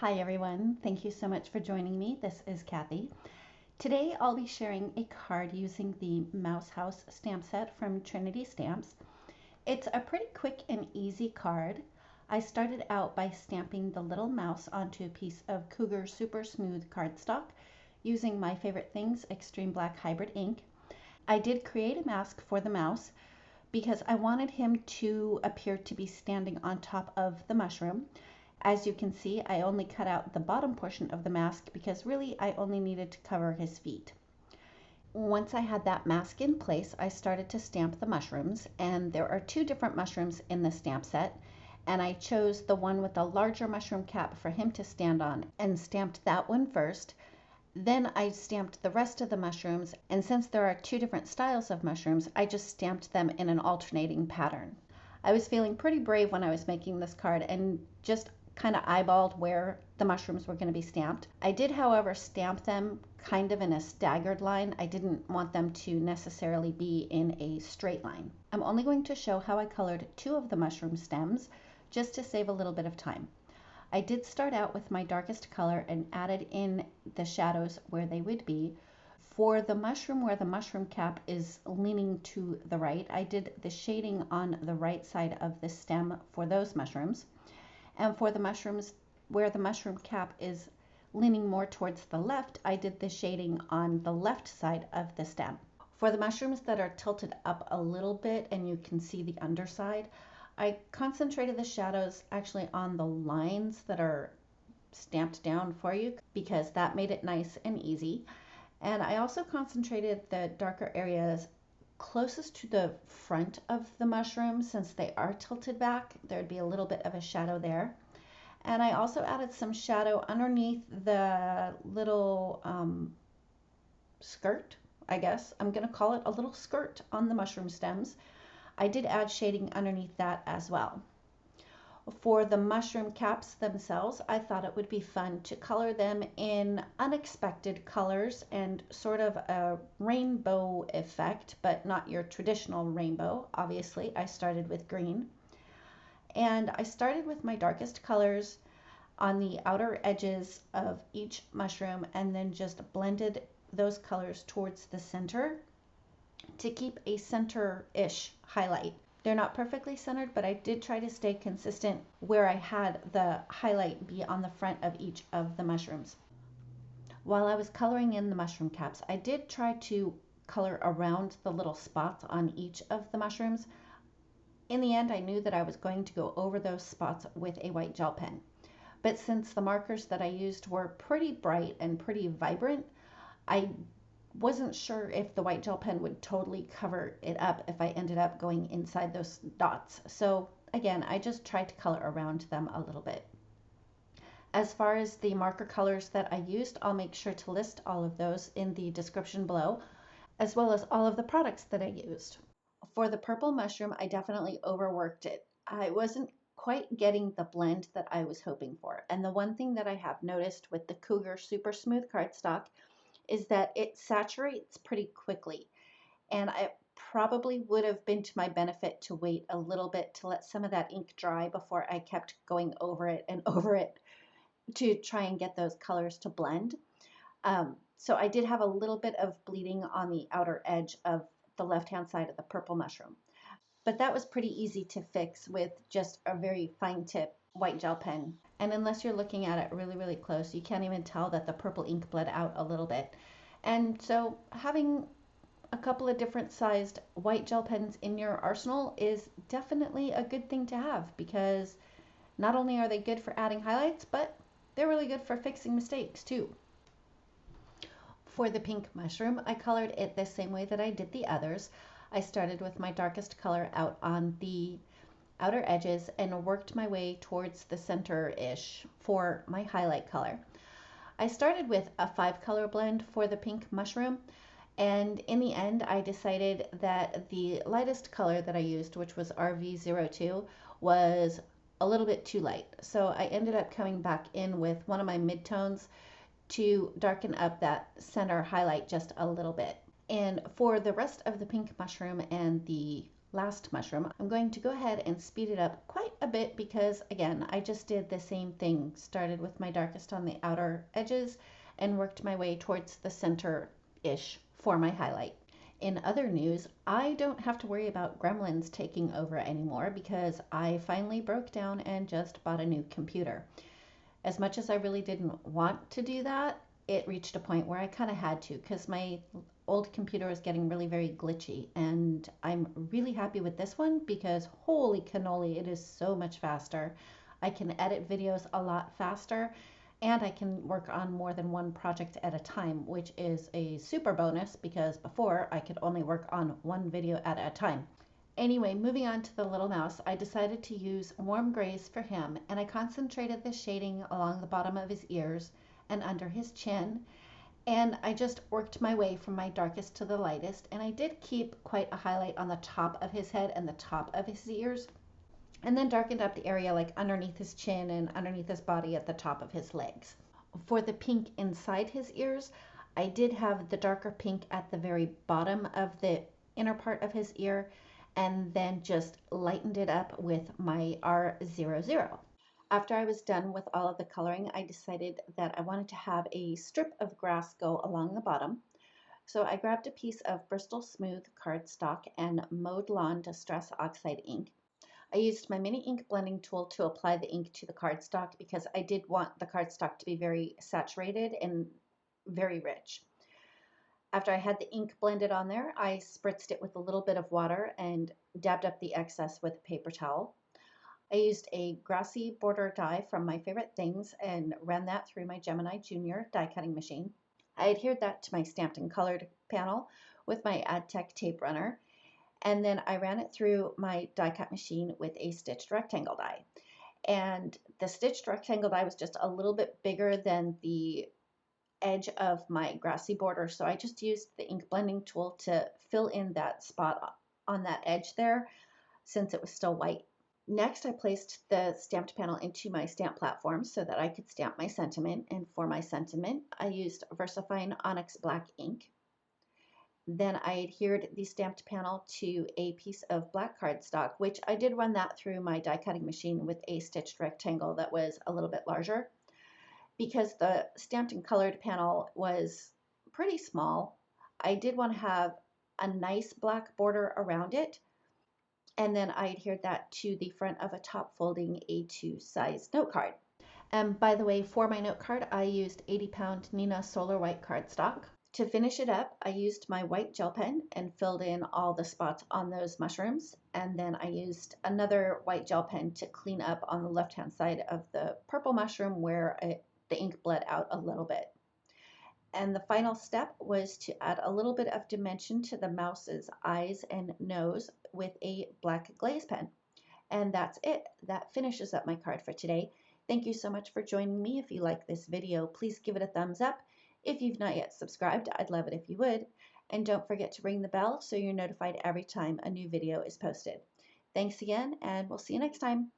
Hi everyone, thank you so much for joining me. This is Kathy. Today I'll be sharing a card using the Mouse House stamp set from Trinity Stamps. It's a pretty quick and easy card. I started out by stamping the little mouse onto a piece of Cougar Super Smooth cardstock using my favorite things, Extreme Black Hybrid ink. I did create a mask for the mouse because I wanted him to appear to be standing on top of the mushroom. As you can see, I only cut out the bottom portion of the mask because really I only needed to cover his feet. Once I had that mask in place, I started to stamp the mushrooms, and there are two different mushrooms in the stamp set, and I chose the one with the larger mushroom cap for him to stand on and stamped that one first. Then I stamped the rest of the mushrooms, and since there are two different styles of mushrooms, I just stamped them in an alternating pattern. I was feeling pretty brave when I was making this card and just kind of eyeballed where the mushrooms were going to be stamped. I did, however, stamp them kind of in a staggered line. I didn't want them to necessarily be in a straight line. I'm only going to show how I colored two of the mushroom stems just to save a little bit of time. I did start out with my darkest color and added in the shadows where they would be. For the mushroom where the mushroom cap is leaning to the right, I did the shading on the right side of the stem for those mushrooms. And for the mushrooms where the mushroom cap is leaning more towards the left, I did the shading on the left side of the stem. For the mushrooms that are tilted up a little bit and you can see the underside, I concentrated the shadows actually on the lines that are stamped down for you because that made it nice and easy. And I also concentrated the darker areas closest to the front of the mushroom. Since they are tilted back, there'd be a little bit of a shadow there. And I also added some shadow underneath the little skirt, I guess. I'm going to call it a little skirt on the mushroom stems. I did add shading underneath that as well. For the mushroom caps themselves, I thought it would be fun to color them in unexpected colors and sort of a rainbow effect, but not your traditional rainbow. Obviously, I started with green. And I started with my darkest colors on the outer edges of each mushroom and then just blended those colors towards the center to keep a center-ish highlight. They're not perfectly centered, but I did try to stay consistent where I had the highlight be on the front of each of the mushrooms. While I was coloring in the mushroom caps, I did try to color around the little spots on each of the mushrooms. In the end, I knew that I was going to go over those spots with a white gel pen. But since the markers that I used were pretty bright and pretty vibrant, I wasn't sure if the white gel pen would totally cover it up if I ended up going inside those dots. So again, I just tried to color around them a little bit. As far as the marker colors that I used, I'll make sure to list all of those in the description below, as well as all of the products that I used. For the purple mushroom, I definitely overworked it. I wasn't quite getting the blend that I was hoping for. And the one thing that I have noticed with the Cougar Super Smooth cardstock is that it saturates pretty quickly. And it probably would have been to my benefit to wait a little bit to let some of that ink dry before I kept going over it and over it to try and get those colors to blend. So I did have a little bit of bleeding on the outer edge of the left-hand side of the purple mushroom. But that was pretty easy to fix with just a very fine tip white gel pen. And unless you're looking at it really, really close, you can't even tell that the purple ink bled out a little bit. And so having a couple of different sized white gel pens in your arsenal is definitely a good thing to have, because not only are they good for adding highlights, but they're really good for fixing mistakes too. For the pink mushroom, I colored it the same way that I did the others. I started with my darkest color out on the outer edges and worked my way towards the center-ish for my highlight color. I started with a 5-color blend for the pink mushroom, and in the end I decided that the lightest color that I used, which was RV02, was a little bit too light. So I ended up coming back in with one of my midtones to darken up that center highlight just a little bit. And for the rest of the pink mushroom and the last mushroom, I'm going to go ahead and speed it up quite a bit because, again, I just did the same thing. Started with my darkest on the outer edges and worked my way towards the center-ish for my highlight. In other news, I don't have to worry about gremlins taking over anymore because I finally broke down and just bought a new computer. As much as I really didn't want to do that, it reached a point where I kind of had to because my old computer was getting really very glitchy, and I'm really happy with this one because holy cannoli, it is so much faster. I can edit videos a lot faster, and I can work on more than one project at a time, which is a super bonus because before I could only work on one video at a time. Anyway, moving on to the little mouse, I decided to use warm grays for him, and I concentrated the shading along the bottom of his ears and under his chin, and I just worked my way from my darkest to the lightest, and I did keep quite a highlight on the top of his head and the top of his ears, and then darkened up the area like underneath his chin and underneath his body at the top of his legs. For the pink inside his ears, I did have the darker pink at the very bottom of the inner part of his ear, and then just lightened it up with my R00. After I was done with all of the coloring, I decided that I wanted to have a strip of grass go along the bottom. So I grabbed a piece of Bristol Smooth cardstock and Mowed Lawn Distress Oxide ink. I used my mini ink blending tool to apply the ink to the cardstock because I did want the cardstock to be very saturated and very rich. After I had the ink blended on there, I spritzed it with a little bit of water and dabbed up the excess with a paper towel. I used a grassy border die from My Favorite Things and ran that through my Gemini Junior die cutting machine. I adhered that to my stamped and colored panel with my AdTech tape runner, and then I ran it through my die cut machine with a stitched rectangle die. And the stitched rectangle die was just a little bit bigger than the edge of my grassy border, so I just used the ink blending tool to fill in that spot on that edge there since it was still white. Next, I placed the stamped panel into my stamp platform so that I could stamp my sentiment, and for my sentiment I used VersaFine Onyx Black ink. Then I adhered the stamped panel to a piece of black cardstock, which I did run that through my die cutting machine with a stitched rectangle that was a little bit larger. Because the stamped and colored panel was pretty small, I did want to have a nice black border around it, and then I adhered that to the front of a top folding A2 size note card. And by the way, for my note card, I used 80-pound Nina Solar White cardstock. To finish it up, I used my white gel pen and filled in all the spots on those mushrooms, and then I used another white gel pen to clean up on the left-hand side of the purple mushroom where the ink bled out a little bit. And the final step was to add a little bit of dimension to the mouse's eyes and nose with a black glaze pen. And that's it. That finishes up my card for today. Thank you so much for joining me. If you like this video, please give it a thumbs up. If you've not yet subscribed, I'd love it if you would. And don't forget to ring the bell so you're notified every time a new video is posted. Thanks again, and we'll see you next time.